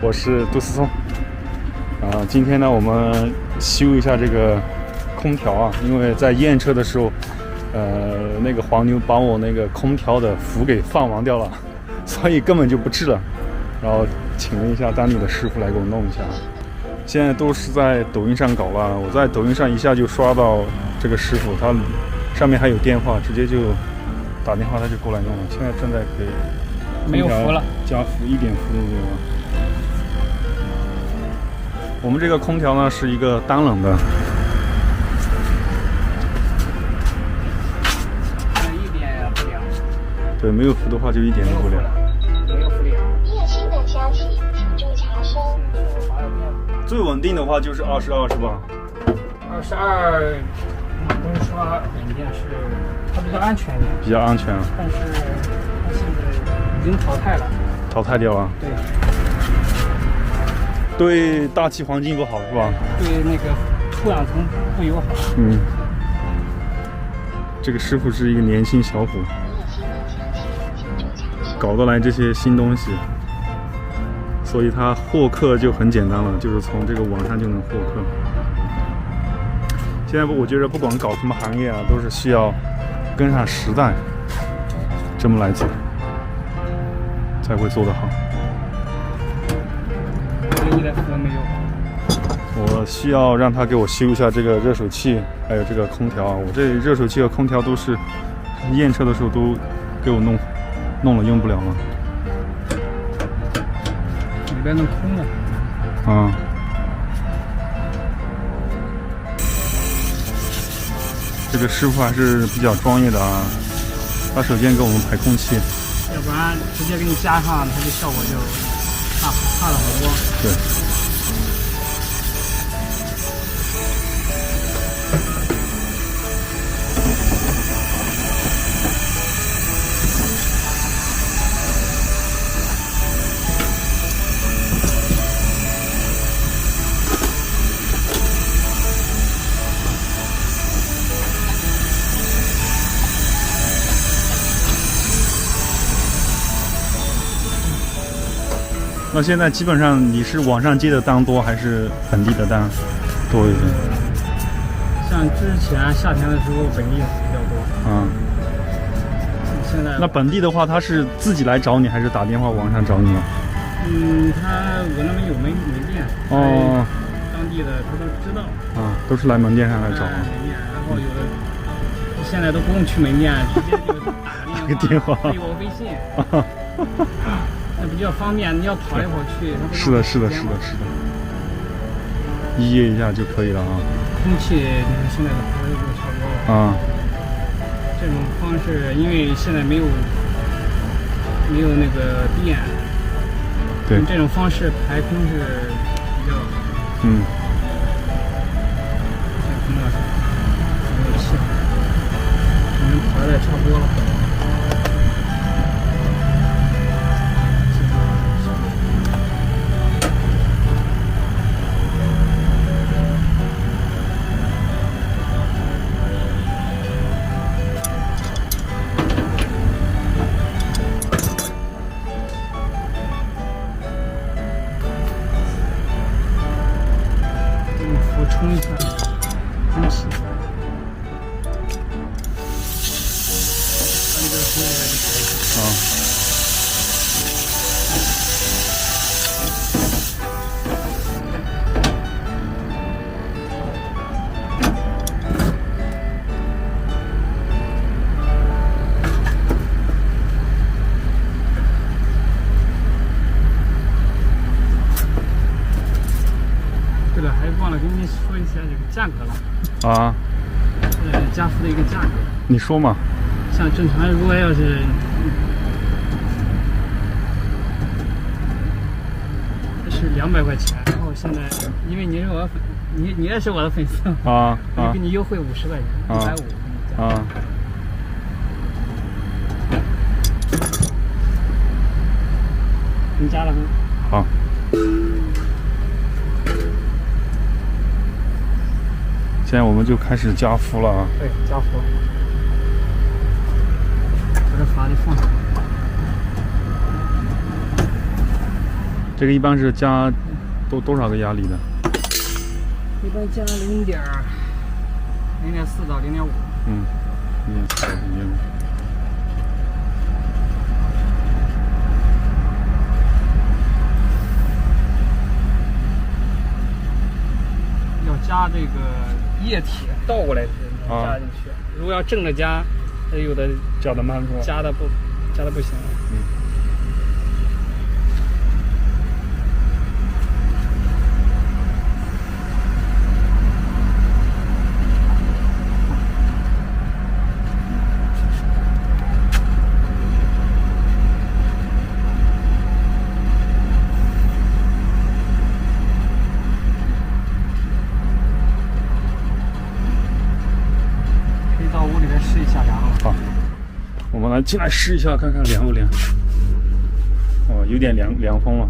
我是杜思聪。今天呢，我们修一下这个空调啊，因为在验车的时候，那个黄牛把我那个空调的符给放完掉了，所以根本就不治了。然后请了一下当地的师傅来给我弄一下。现在都是在抖音上搞了，我在抖音上一下就刷到这个师傅，他上面还有电话，直接就打电话他就过来弄了。现在正在给没有符了，加符一点符都没有了。我们这个空调呢是一个单冷的，一点也不凉。对，没有符的话就一点都不凉。没有符凉。你有新的消息，请注查询。最稳定的话就是22，是吧？22，不是说稳定，是它比较安全一点。比较安全啊。但是它现在已经淘汰了。淘汰掉了。对。对大气环境不好是吧？对那个臭氧层不友好。嗯。这个师傅是一个年轻小伙，搞得来这些新东西，所以他获客就很简单了，就是从这个网上就能获客。现在我觉得不管搞什么行业啊，都是需要跟上时代，这么来走，才会做得好。你的符没有？我需要让他给我修一下这个热水器，还有这个空调。我这热水器和空调都是验车的时候都给我弄了，用不了了。里边弄空了。啊。这个师傅还是比较专业的啊。他首先给我们排空气，要不然直接给你加上，它的效果就差了好多。对。那现在基本上你是网上接的单多，还是本地的单多一点？像之前夏天的时候，本地比较多。啊。现在那本地的话，他是自己来找你，还是打电话网上找你啊？我那边有门店。哦。当地的他都知道。啊，都是来门店上来找。门店，然后有的现在都不用去门店，直接就打个电话，对我微信。那比较方便，你要跑一会儿去。是的，一验一下就可以了啊。空气，你看现在的排就差不多了。啊。这种方式，因为现在没有那个电，对，这种方式排空是比较。看空调上没有气，我们排的也差不多了。冲一下空气，把你这个冲起来就可以了。啊。对了，还忘了跟你说一下这个价格了。啊。加符的一个价格。你说嘛。像正常，如果要是200块钱，然后现在因为你是我的你也是我的粉丝啊，我给你优惠50块钱，150。啊。你加了吗？好。现在我们就开始加符了啊。对，加符。把这阀得放上。这个一般是加多少个压力的？一般加0.4到0.5。嗯，0.4到0.5。要加这个液体倒过来加进去。如果要正着加，有的加的慢是吧？加的不行。到屋里面试一下凉了。好，我们来进来试一下，看看凉不凉。哦，有点凉风了，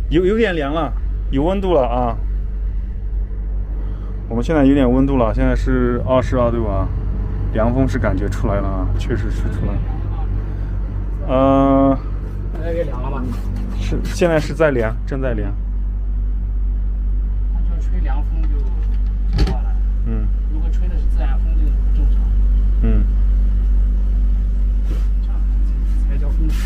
有点凉了，有温度了啊。我们现在有点温度了，现在是22度啊，凉风是感觉出来了啊，确实是出来了。现在也凉了吧？是，现在是在凉，正在凉。它就吹凉风就过来。嗯。如果吹的是自然风，就不正常。嗯。这样才叫风调。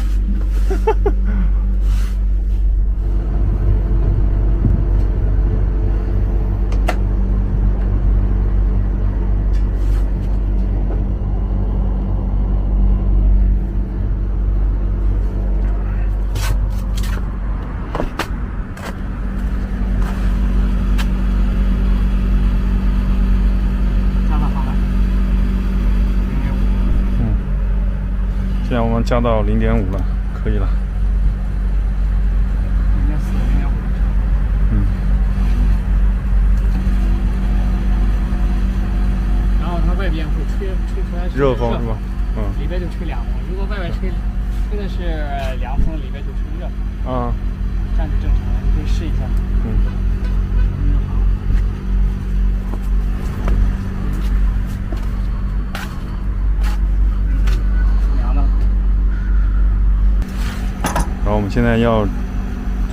现在我们加到0.5了，可以了。0.4、0.5。嗯。然后它外边会吹出来热风是吧？嗯。里边就吹凉风。如果外面吹的是凉风，里边就吹热风。啊。这样就正常了，你可以试一下。然后我们现在要准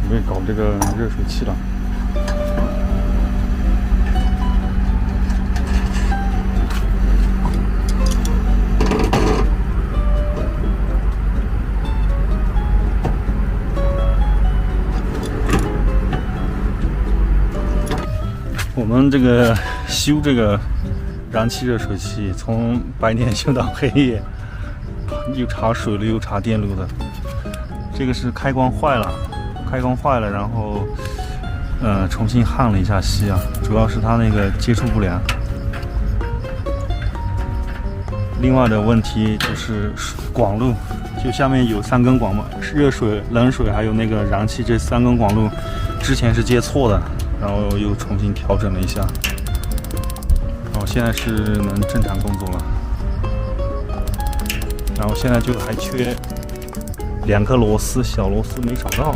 备搞这个热水器了。我们这个修这个燃气热水器，从白天修到黑夜，又查水路又查电路的。这个是开关坏了，然后重新焊了一下锡啊，主要是它那个接触不良。另外的问题就是管路，就下面有3根管嘛，热水、冷水还有那个燃气这3根管路，之前是接错的，然后又重新调整了一下，然后现在是能正常工作了。然后现在就还缺2颗螺丝，小螺丝没找到。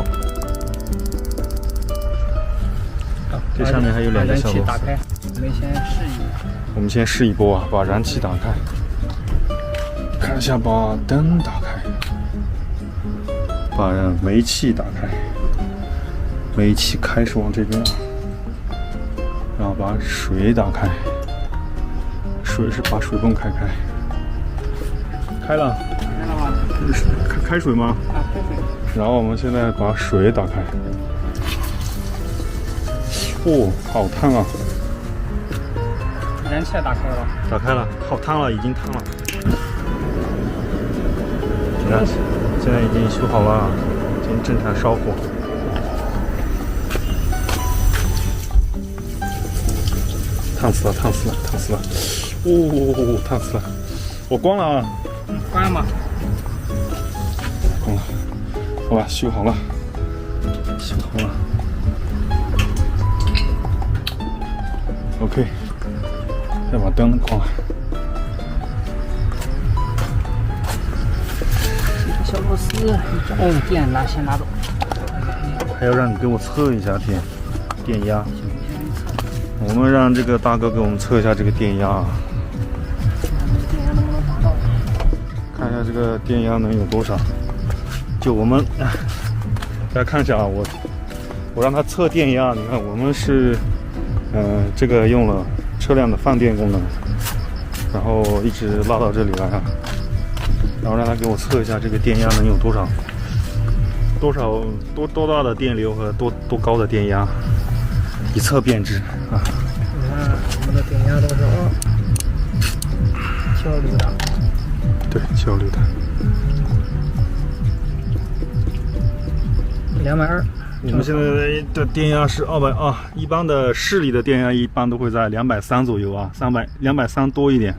这上面还有2个小螺丝。打开，我们先试一波啊，把燃气打开，看一下把灯打开，把煤气打开，煤气开始往这边，然后把水打开，水是把水泵开，开了。开水吗？啊，开水。然后我们现在把水打开。哦，好烫啊！燃气打开了。打开了，好烫了，已经烫了。你看，现在已经修好了，已经正常烧火。烫死了！哦，烫死了！我关了啊。关了吗？好吧，修好了。OK， 再把灯关了。小螺丝，电先拿走。还要让你给我测一下电压。我们让这个大哥给我们测一下这个电压。看一下这个电压能有多少。就我们大家看一下啊，我让他测电压，你看我们是这个用了车辆的放电功能，然后一直拉到这里来啊，然后让他给我测一下这个电压能有多大的电流和多高的电压，一测便知啊。你看我们的电压都是焦虑的，对，焦虑的。220。我们现在的电压是200啊，一般的市里的电压一般都会在230左右啊，230多一点。